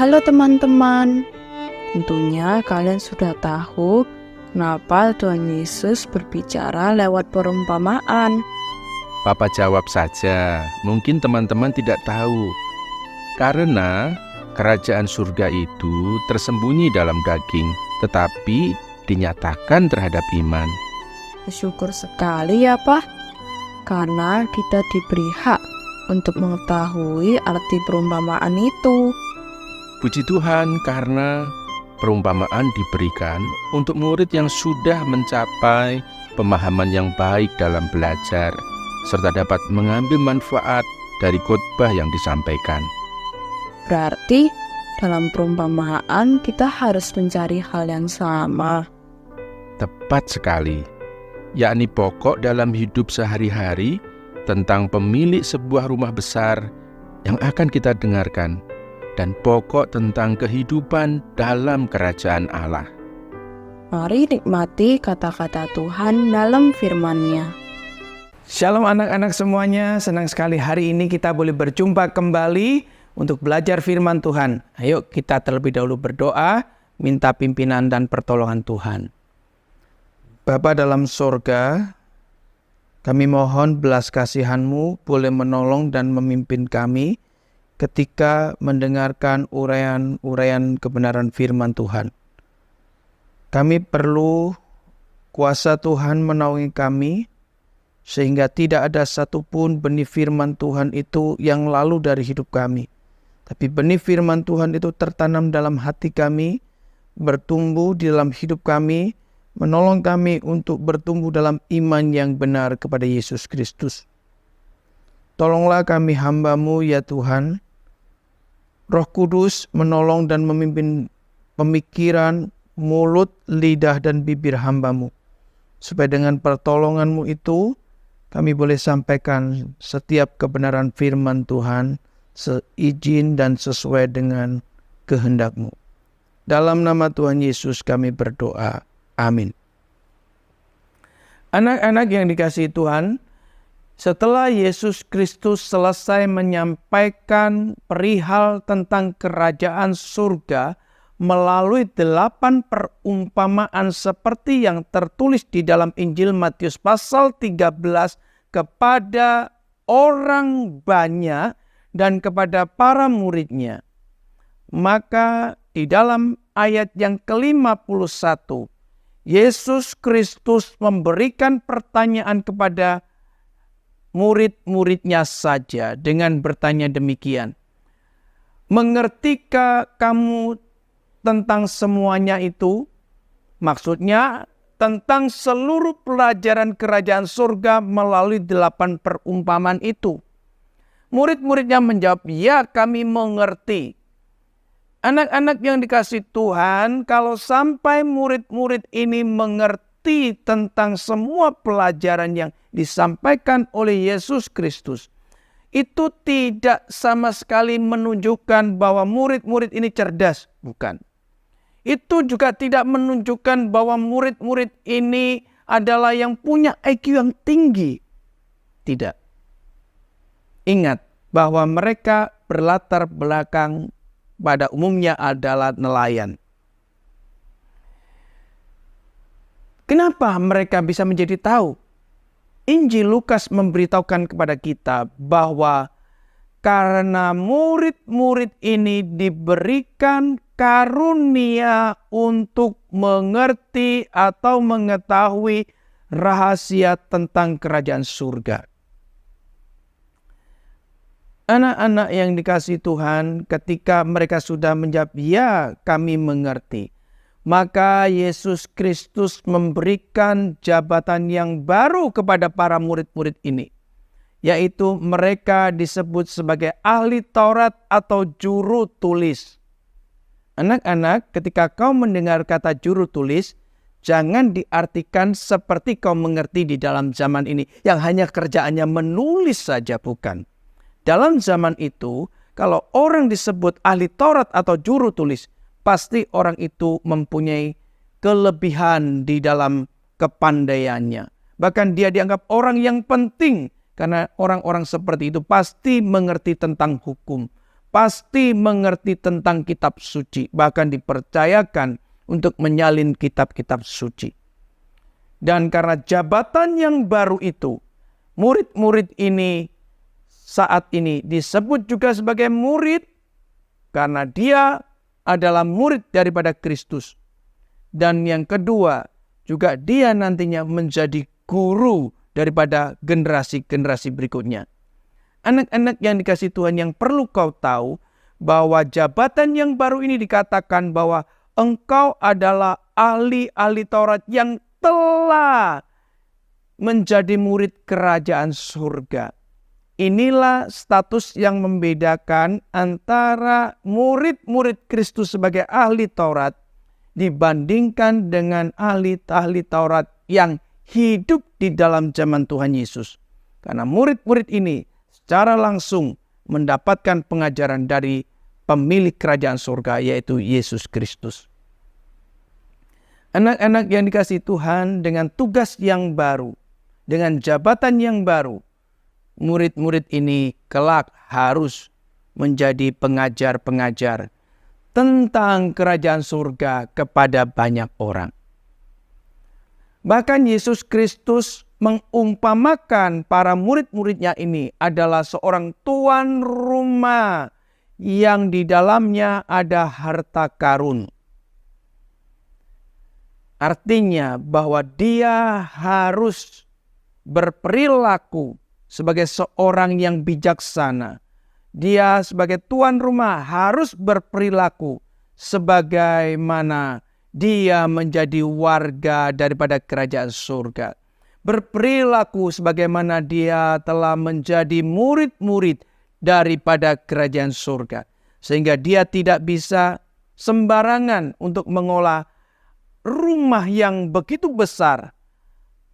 Halo teman-teman, tentunya kalian sudah tahu kenapa Tuhan Yesus berbicara lewat perumpamaan. Papa jawab saja, mungkin teman-teman tidak tahu. Karena kerajaan surga itu tersembunyi dalam daging, tetapi dinyatakan terhadap iman. Bersyukur sekali ya Pak, karena kita diberi hak untuk mengetahui arti perumpamaan itu. Puji Tuhan karena perumpamaan diberikan untuk murid yang sudah mencapai pemahaman yang baik dalam belajar, serta dapat mengambil manfaat dari khotbah yang disampaikan. Berarti dalam perumpamaan kita harus mencari hal yang sama. Tepat sekali, yakni pokok dalam hidup sehari-hari tentang pemilik sebuah rumah besar yang akan kita dengarkan, dan pokok tentang kehidupan dalam kerajaan Allah. Mari nikmati kata-kata Tuhan dalam firman-Nya. Shalom anak-anak semuanya, senang sekali hari ini kita boleh berjumpa kembali untuk belajar firman Tuhan. Ayo kita terlebih dahulu berdoa, minta pimpinan dan pertolongan Tuhan. Bapa dalam sorga, kami mohon belas kasihan-Mu boleh menolong dan memimpin kami ketika mendengarkan uraian-uraian kebenaran firman Tuhan. Kami perlu kuasa Tuhan menaungi kami, sehingga tidak ada satupun benih firman Tuhan itu yang lalu dari hidup kami. Tapi benih firman Tuhan itu tertanam dalam hati kami, bertumbuh di dalam hidup kami, menolong kami untuk bertumbuh dalam iman yang benar kepada Yesus Kristus. Tolonglah kami hamba-Mu ya Tuhan. Roh Kudus menolong dan memimpin pemikiran, mulut, lidah, dan bibir hamba-Mu. Supaya dengan pertolongan-Mu itu, kami boleh sampaikan setiap kebenaran firman Tuhan seizin dan sesuai dengan kehendak-Mu. Dalam nama Tuhan Yesus kami berdoa. Amin. Anak-anak yang dikasihi Tuhan, setelah Yesus Kristus selesai menyampaikan perihal tentang kerajaan surga melalui 8 perumpamaan seperti yang tertulis di dalam Injil Matius pasal 13 kepada orang banyak dan kepada para muridnya. Maka di dalam ayat yang ke-51, Yesus Kristus memberikan pertanyaan kepada murid-muridnya saja dengan bertanya demikian. Mengertikah kamu tentang semuanya itu? Maksudnya tentang seluruh pelajaran kerajaan surga melalui 8 perumpamaan itu. Murid-muridnya menjawab, ya kami mengerti. Anak-anak yang dikasihi Tuhan, kalau sampai murid-murid ini mengerti tentang semua pelajaran yang disampaikan oleh Yesus Kristus, itu tidak sama sekali menunjukkan bahwa murid-murid ini cerdas, bukan. Itu juga tidak menunjukkan bahwa murid-murid ini adalah yang punya IQ yang tinggi. Tidak. Ingat bahwa mereka berlatar belakang pada umumnya adalah nelayan. Kenapa mereka bisa menjadi tahu? Injil Lukas memberitahukan kepada kita bahwa karena murid-murid ini diberikan karunia untuk mengerti atau mengetahui rahasia tentang kerajaan surga. Anak-anak yang dikasihi Tuhan, ketika mereka sudah menjawab, ya kami mengerti, maka Yesus Kristus memberikan jabatan yang baru kepada para murid-murid ini, yaitu mereka disebut sebagai ahli Taurat atau juru tulis. Anak-anak, ketika kau mendengar kata juru tulis, jangan diartikan seperti kau mengerti di dalam zaman ini, yang hanya kerjaannya menulis saja, bukan. Dalam zaman itu, kalau orang disebut ahli Taurat atau juru tulis, pasti orang itu mempunyai kelebihan di dalam kepandaiannya. Bahkan dia dianggap orang yang penting, karena orang-orang seperti itu pasti mengerti tentang hukum, pasti mengerti tentang kitab suci, bahkan dipercayakan untuk menyalin kitab-kitab suci. Dan karena jabatan yang baru itu, murid-murid ini saat ini disebut juga sebagai murid karena dia adalah murid daripada Kristus. Dan yang kedua, juga dia nantinya menjadi guru daripada generasi-generasi berikutnya. Anak-anak yang dikasihi Tuhan, yang perlu kau tahu bahwa jabatan yang baru ini dikatakan bahwa engkau adalah ahli-ahli Taurat yang telah menjadi murid kerajaan surga. Inilah status yang membedakan antara murid-murid Kristus sebagai ahli Taurat dibandingkan dengan ahli-ahli Taurat yang hidup di dalam zaman Tuhan Yesus. Karena murid-murid ini secara langsung mendapatkan pengajaran dari pemilik kerajaan surga, yaitu Yesus Kristus. Anak-anak yang dikasihi Tuhan, dengan tugas yang baru, dengan jabatan yang baru, murid-murid ini kelak harus menjadi pengajar-pengajar tentang kerajaan surga kepada banyak orang. Bahkan Yesus Kristus mengumpamakan para murid-muridnya ini adalah seorang tuan rumah yang di dalamnya ada harta karun. Artinya bahwa dia harus berperilaku sebagai seorang yang bijaksana. Dia sebagai tuan rumah harus berperilaku sebagaimana dia menjadi warga daripada kerajaan surga. Berperilaku sebagaimana dia telah menjadi murid-murid daripada kerajaan surga. Sehingga dia tidak bisa sembarangan untuk mengolah rumah yang begitu besar,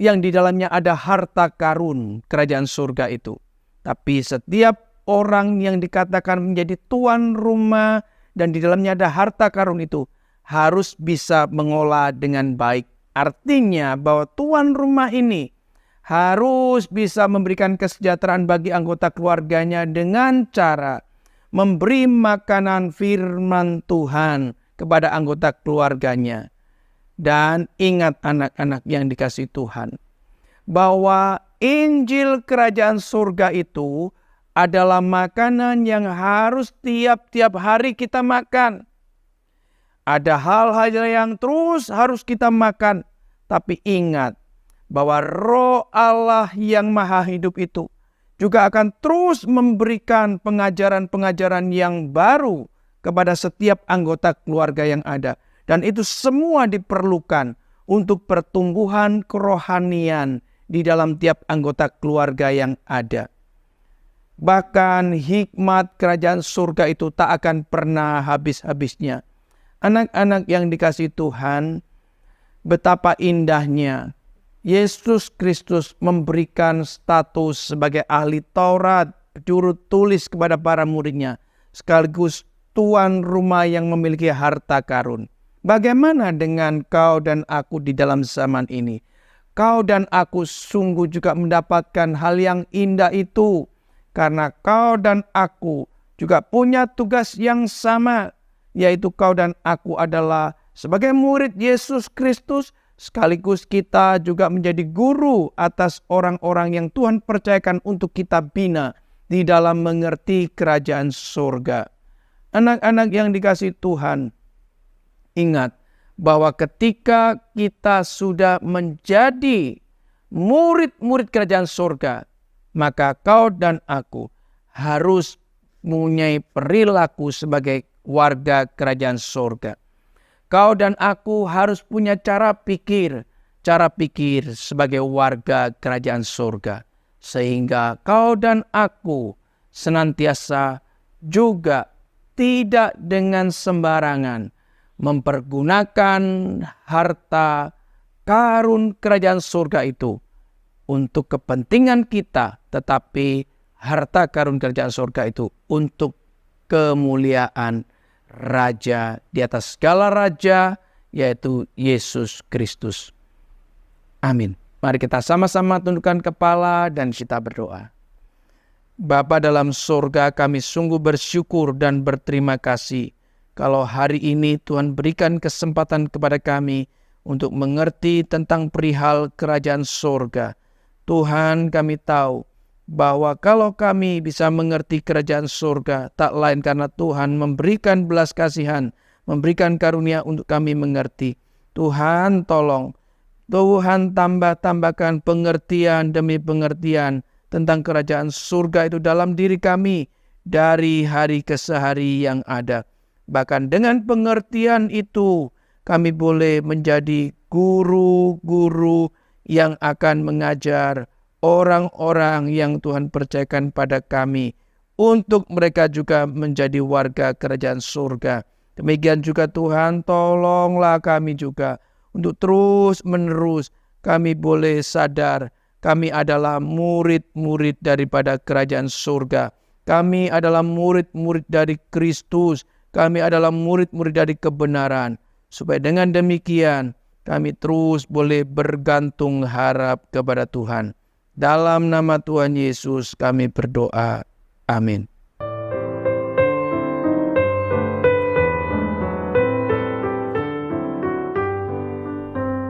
yang di dalamnya ada harta karun kerajaan surga itu. Tapi setiap orang yang dikatakan menjadi tuan rumah dan di dalamnya ada harta karun itu harus bisa mengolah dengan baik. Artinya bahwa tuan rumah ini harus bisa memberikan kesejahteraan bagi anggota keluarganya dengan cara memberi makanan firman Tuhan kepada anggota keluarganya. Dan ingat anak-anak yang dikasihi Tuhan, bahwa Injil kerajaan surga itu adalah makanan yang harus tiap-tiap hari kita makan. Ada hal-hal yang terus harus kita makan. Tapi ingat bahwa Roh Allah yang Maha Hidup itu juga akan terus memberikan pengajaran-pengajaran yang baru kepada setiap anggota keluarga yang ada. Dan itu semua diperlukan untuk pertumbuhan kerohanian di dalam tiap anggota keluarga yang ada. Bahkan hikmat kerajaan surga itu tak akan pernah habis-habisnya. Anak-anak yang dikasihi Tuhan, betapa indahnya Yesus Kristus memberikan status sebagai ahli Taurat, juru tulis kepada para muridnya, sekaligus tuan rumah yang memiliki harta karun. Bagaimana dengan kau dan aku di dalam zaman ini? Kau dan aku sungguh juga mendapatkan hal yang indah itu, karena kau dan aku juga punya tugas yang sama, yaitu kau dan aku adalah sebagai murid Yesus Kristus, sekaligus kita juga menjadi guru atas orang-orang yang Tuhan percayakan untuk kita bina di dalam mengerti kerajaan surga. Anak-anak yang dikasihi Tuhan, ingat bahwa ketika kita sudah menjadi murid-murid kerajaan surga, maka kau dan aku harus mempunyai perilaku sebagai warga kerajaan surga. Kau dan aku harus punya cara pikir sebagai warga kerajaan surga. Sehingga kau dan aku senantiasa juga tidak dengan sembarangan mempergunakan harta karun kerajaan surga itu untuk kepentingan kita, tetapi harta karun kerajaan surga itu untuk kemuliaan Raja di atas segala raja, yaitu Yesus Kristus. Amin. Mari kita sama-sama tundukkan kepala dan kita berdoa. Bapa dalam surga, kami sungguh bersyukur dan berterima kasih kalau hari ini Tuhan berikan kesempatan kepada kami untuk mengerti tentang perihal kerajaan surga. Tuhan, kami tahu bahwa kalau kami bisa mengerti kerajaan surga, tak lain karena Tuhan memberikan belas kasihan, memberikan karunia untuk kami mengerti. Tuhan tolong, Tuhan tambahkan pengertian demi pengertian tentang kerajaan surga itu dalam diri kami dari hari ke hari yang ada. Bahkan dengan pengertian itu, kami boleh menjadi guru-guru yang akan mengajar orang-orang yang Tuhan percayakan pada kami untuk mereka juga menjadi warga kerajaan surga. Demikian juga Tuhan, tolonglah kami juga untuk terus-menerus kami boleh sadar kami adalah murid-murid daripada kerajaan surga. Kami adalah murid-murid dari Kristus. Kami adalah murid-murid dari kebenaran. Supaya dengan demikian kami terus boleh bergantung harap kepada Tuhan. Dalam nama Tuhan Yesus kami berdoa. Amin.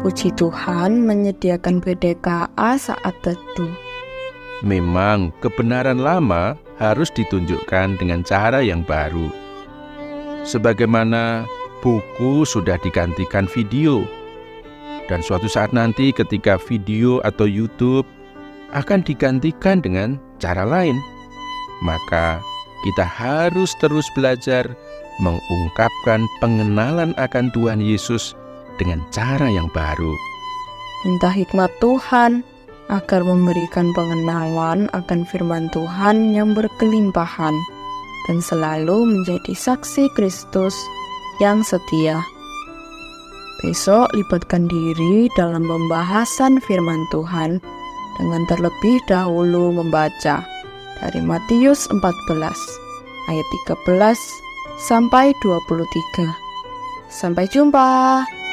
Puji Tuhan menyediakan PDKA saat teduh. Memang kebenaran lama harus ditunjukkan dengan cara yang baru. Sebagaimana buku sudah digantikan video. Dan suatu saat nanti ketika video atau YouTube akan digantikan dengan cara lain, maka kita harus terus belajar mengungkapkan pengenalan akan Tuhan Yesus dengan cara yang baru. Minta hikmat Tuhan agar memberikan pengenalan akan firman Tuhan yang berkelimpahan dan selalu menjadi saksi Kristus yang setia. Besok libatkan diri dalam pembahasan firman Tuhan dengan terlebih dahulu membaca dari Matius 14 ayat 13 sampai 23. Sampai jumpa.